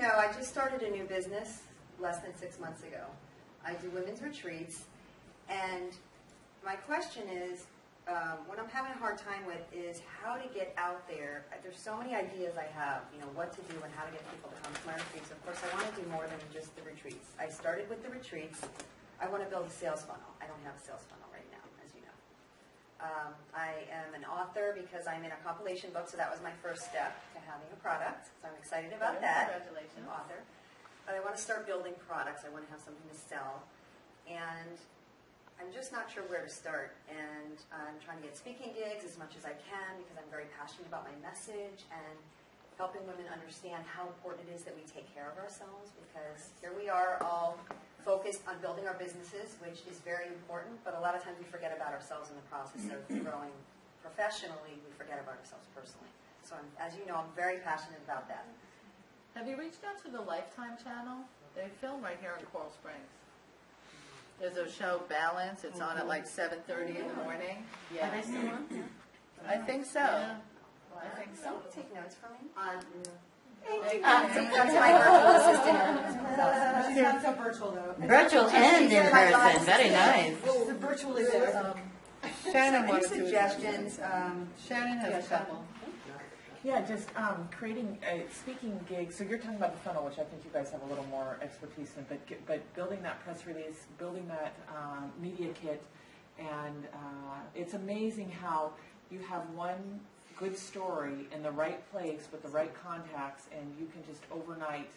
know, I just started a new business less than 6 months ago. I do women's retreats, and my question is, what I'm having a hard time with is how to get out there. There's so many ideas I have, you know, what to do and how to get people to come to my retreats. Of course, I want to do more than just the retreats. I started with the retreats. I want to build a sales funnel. I don't have a sales funnel right now, as you know. I am an author because I'm in a compilation book, so that was my first step to having a product. So I'm excited about that. Congratulations. I'm an author. But I want to start building products. I want to have something to sell. And I'm just not sure where to start, and I'm trying to get speaking gigs as much as I can because I'm very passionate about my message and helping women understand how important it is that we take care of ourselves, because here we are all focused on building our businesses, which is very important, but a lot of times we forget about ourselves in the process of growing professionally. We forget about ourselves personally. So as you know, I'm very passionate about that. Have you reached out to the Lifetime channel? They film right here in Coral Springs. There's a show, Balance. It's on at like 7:30 in the morning. Yeah. Are they still on? I think so. Yeah. I think so. Someone take notes for me. That's my virtual assistant. She's not so virtual though. Virtual and in person. Very nice. The virtual is there. Shannon Any wanted to. suggestions? Shannon has a couple. Yeah, just creating speaking gigs. So you're talking about the funnel, which I think you guys have a little more expertise in. But building that press release, building that media kit, and it's amazing how you have one good story in the right place with the right contacts, and you can just overnight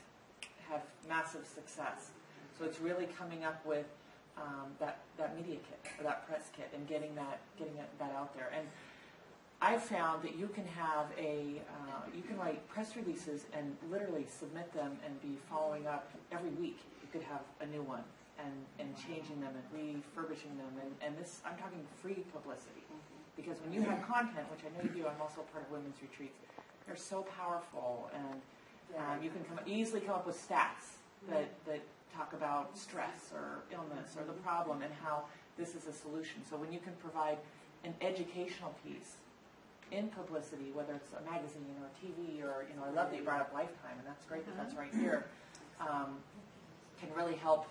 have massive success. So it's really coming up with that media kit or that press kit and getting that out there. And I've found that you can have you can write press releases and literally submit them and be following up every week. You could have a new one and changing them and refurbishing them. And this, I'm talking free publicity. Because when you have content, which I know you do, I'm also part of women's retreats, they're so powerful, and you can easily come up with stats that talk about stress or illness or the problem and how this is a solution. So when you can provide an educational piece in publicity, whether it's a magazine or a TV or, you know, I love that you brought up Lifetime, and that's great that that's right here, can really help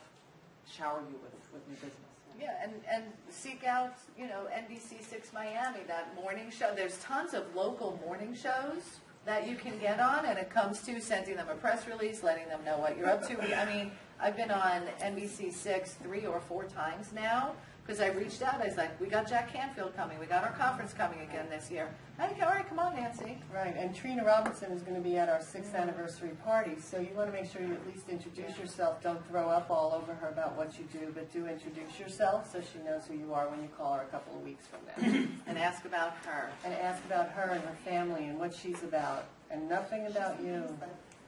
shower you with new business. Yeah, and seek out, you know, NBC6 Miami, that morning show. There's tons of local morning shows that you can get on, and it comes to sending them a press release, letting them know what you're up to. I mean, I've been on NBC6 3 or 4 times now, because I reached out. I was like, we got Jack Canfield coming. We got our conference coming again this year. All right, come on, Nancy. Right, and Trina Robinson is going to be at our 6th anniversary party, so you want to make sure you at least introduce yourself. Don't throw up all over her about what you do, but do introduce yourself so she knows who you are when you call her a couple of weeks from now. And ask about her. And ask about her and her family and what she's about, and nothing about you.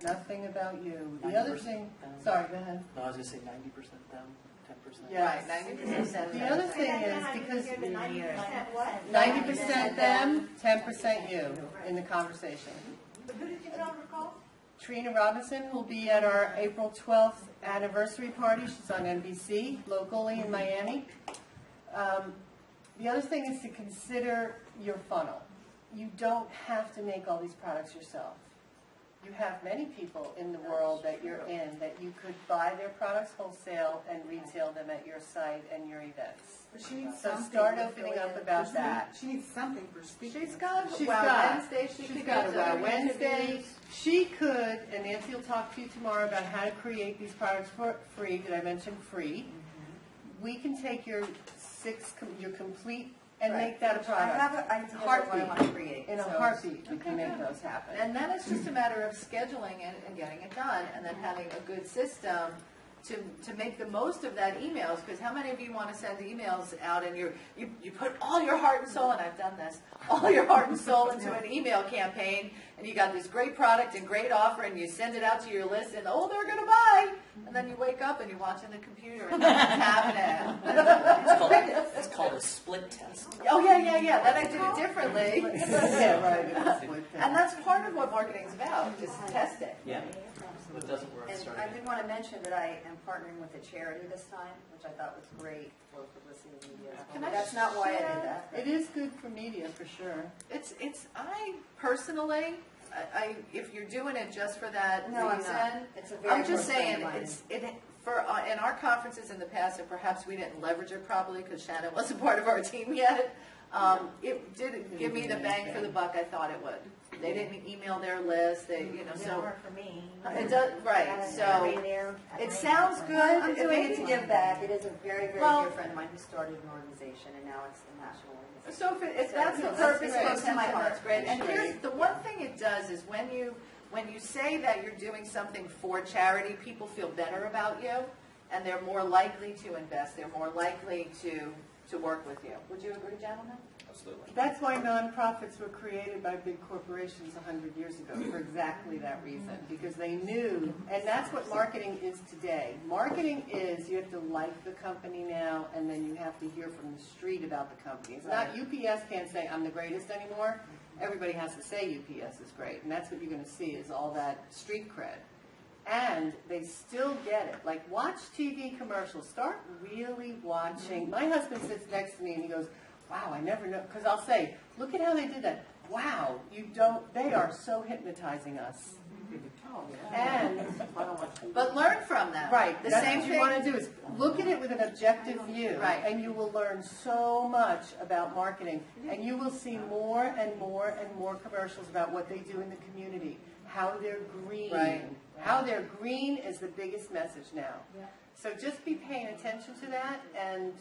Nothing about you. The other thing, sorry, go ahead. No, I was going to say 90% them, 10%. Yes. Right, 90%. The other thing is because 90% them, 10% you in the conversation. Who did you tell her to call? Trina Robinson will be at our April 12th anniversary party. She's on NBC locally in Miami. The other thing is to consider your funnel. You don't have to make all these products yourself. You have many people in the world that you're in that you could buy their products wholesale and retail them at your site and your events. But she needs So something. start opening up about that. She needs something for speaking. She's got She's Wow got- Wednesday. She's got a Wow Wednesday. She could, and Nancy will talk to you tomorrow about how to create these products for free. Did I mention free? We can take your complete and make that a I product. have an idea of what I want to create. In a so- heartbeat, we can make those happen. And then it's just a matter of scheduling and getting it done, and then having a good system to make the most of that emails. Because how many of you want to send emails out and you put all your heart and soul, and I've done this, all your heart and soul into an email campaign, and you got this great product and great offer, and you send it out to your list, and oh, they're going to buy, and then you wake up and you're watching the computer and nothing's happening. It's called a split test. Oh yeah. Then I did it differently. Yeah, right. And that's part of what marketing is about, just testing. Yeah. If it doesn't work, And start I again. did want to mention that I am partnering with a charity this time, which I thought was great for publicity and media. Can I That's not why I share? did that. It is good for media, for sure. I personally if you're doing it just for that No, I'm reason, not. It's a very I'm just important saying, thing of mine. in our conferences in the past, and perhaps we didn't leverage it properly because Shannon wasn't part of our team yet, it didn't give me the bang for the buck I thought it would. They didn't email their list, Didn't work for me. It does, right, so, it sounds good. I'm doing it to give back. It is a very, very Well- dear friend of mine who started an organization, and now it's the national organization. So if that's the That's purpose, great. close to my heart, That's that's great. And great. here's, the one thing it does is when you say that you're doing something for charity, people feel better about you, and they're more likely to invest, they're more likely to work with you. Would you agree, gentlemen? Absolutely. That's why nonprofits were created by big corporations 100 years ago, for exactly that reason, because they knew, and that's what marketing is today. Marketing is, you have to like the company now, and then you have to hear from the street about the company. It's not, UPS can't say, I'm the greatest anymore. Everybody has to say UPS is great, and that's what you're going to see, is all that street cred. And they still get it. Like, watch TV commercials. Start really watching. My husband sits next to me and he goes, wow, I never know. Because I'll say, look at how they did that. Wow, they are so hypnotizing us. And, But learn from them. right, The that's same what you thing. want to do is look at it with an objective view. Right. And you will learn so much about marketing. And you will see more and more and more commercials about what they do in the community. How they're green. Right. How they're green is the biggest message now. So just be paying attention to that, and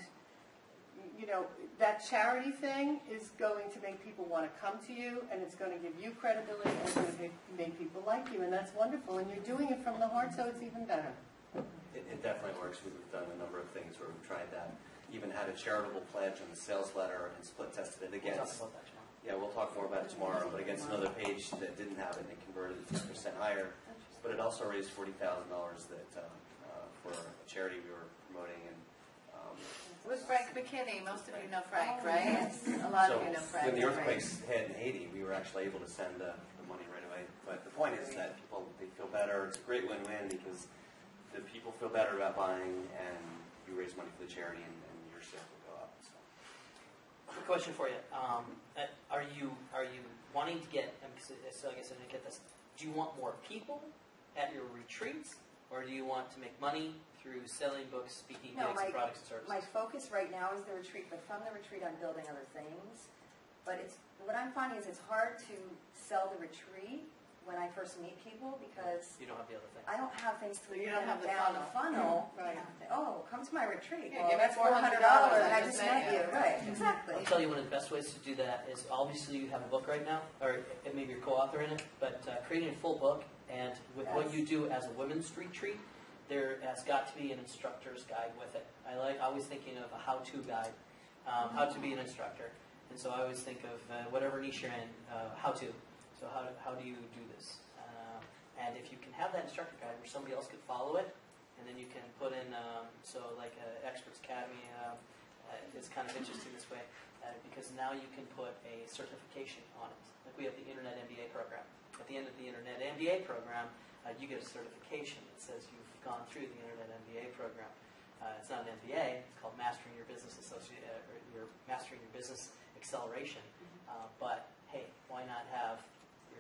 that charity thing is going to make people want to come to you, and it's going to give you credibility, and it's going to make people like you, and that's wonderful. And you're doing it from the heart, so it's even better. It definitely works. We've done a number of things where we've tried that. Even had a charitable pledge on the sales letter and split tested it We'll talk against. about that tomorrow. Yeah, we'll talk more about it tomorrow, but against another page that didn't have it, and it converted it 2% higher. But it also raised $40,000 that for a charity we were promoting. And With Frank McKinney, most of you know Frank, right? A lot so of you know Frank. when the right? earthquakes hit in Haiti, we were actually able to send the money right away. But the point is that people, they feel better. It's a great win-win because the people feel better about buying, and you raise money for the charity, and your sales will go up. So. Quick question for you. Are you wanting to get, so I guess I didn't get this, do you want more people at your retreats, or do you want to make money through selling books, speaking gigs, products, and services? My focus right now is the retreat, but from the retreat I'm building other things. But what I'm finding is it's hard to sell the retreat when I first meet people because You don't have the other thing. I don't have things to You lead don't them have the down the funnel. Right. Oh, come to my retreat. Yeah, Well, give me that's $400 $400 and I I just just met met you. you. Right, exactly. I'll tell you one of the best ways to do that is obviously you have a book right now, or maybe you're co-author in it, but creating a full book, and with what you do as a women's retreat, there has got to be an instructor's guide with it. I always thinking of a how-to guide, how to be an instructor. And so I always think of whatever niche you're in, how to. So how do you do this? And if you can have that instructor guide where somebody else could follow it, and then you can put in, like Experts Academy is kind of interesting this way, because now you can put a certification on it. Like we have the Internet MBA program. At the end of the Internet MBA program, you get a certification that says you've gone through the Internet MBA program. It's not an MBA, it's called Mastering Your Business or Mastering Your Business Acceleration. But hey, why not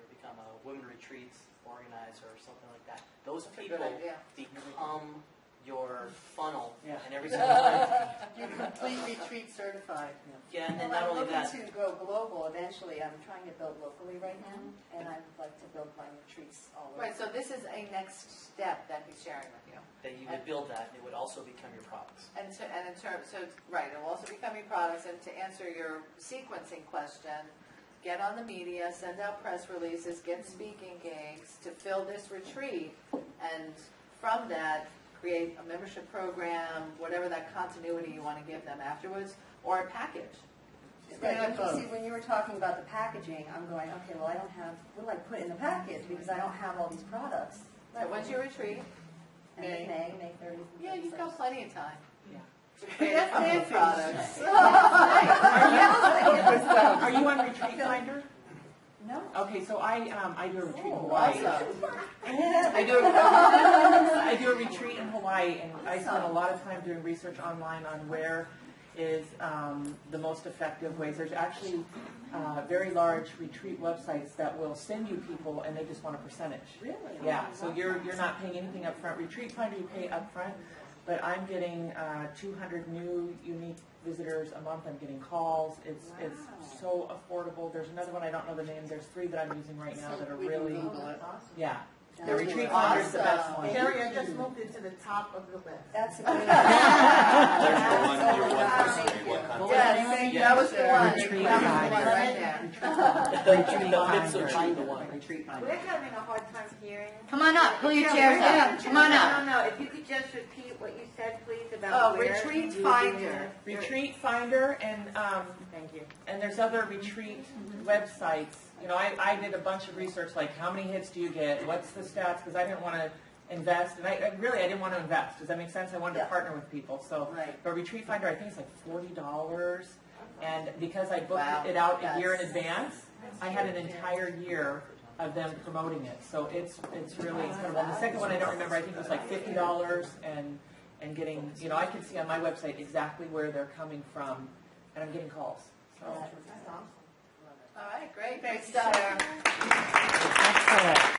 become a women retreats organizer or something like that? Those That's a people good idea. become your funnel, Yeah. and every single time. You're complete retreat certified. Yeah, and then Well, not I'm only that, looking to go global eventually. I'm trying to build locally right now, and I'd like to build my retreats all over. Right, so this is a next step that he's sharing with you. that you would build that, it would also become your products. And in terms, right, it will also become your products, and to answer your sequencing question, get on the media, send out press releases, get speaking gigs to fill this retreat, and from that, create a membership program, whatever that continuity you want to give them afterwards, or a package. Right, but you see, when you were talking about the packaging, I'm going, okay, well, I don't have, what do I put in the package? Because I don't have all these products. Right, when's your retreat? And May 30th. and Yeah, you've got 31st. plenty of time. Yeah. To create a couple of products. Are you on Retreat Finder? No. Okay, so I do a retreat in Oh, Hawaii. awesome. I do a retreat in Hawaii, and I spend a lot of time doing research online on where is the most effective ways. There's actually very large retreat websites that will send you people and they just want a percentage. Really? Yeah, so you're not paying anything up front. Retreat Finder you pay up front, but I'm getting 200 new unique visitors a month. I'm getting calls. It's so affordable. There's another one, I don't know the name. There's 3 that I'm using right now that are really, yeah. The Retreat Finder is the best one. Carrie, I just moved it to the top of the list. That's a good idea. There's your one person, your one contact. Yes, that was the one. Retreat That was the Finder. one right there. Retreat Finder. Retreat Finder. We're having a hard time hearing. Come on up, pull your chairs up. Come on up. No, if you could just repeat what you said, please, Oh, about where Retreat you do Finder. Retreat Finder and Thank you. and there's other retreat websites. You know, I did a bunch of research, like how many hits do you get? What's the stats? Because I didn't want to invest, and I didn't want to invest. Does that make sense? I wanted to partner with people. So, Right. but Retreat Finder, I think it's like $40, and because I booked Wow. it out a year in That's- advance, I had an entire year of them promoting it. So it's really incredible. And the second one I don't remember. I think it was like $50 and getting, you know, I can see on my website exactly where they're coming from, and I'm getting calls. So. All right, great stuff. Excellent.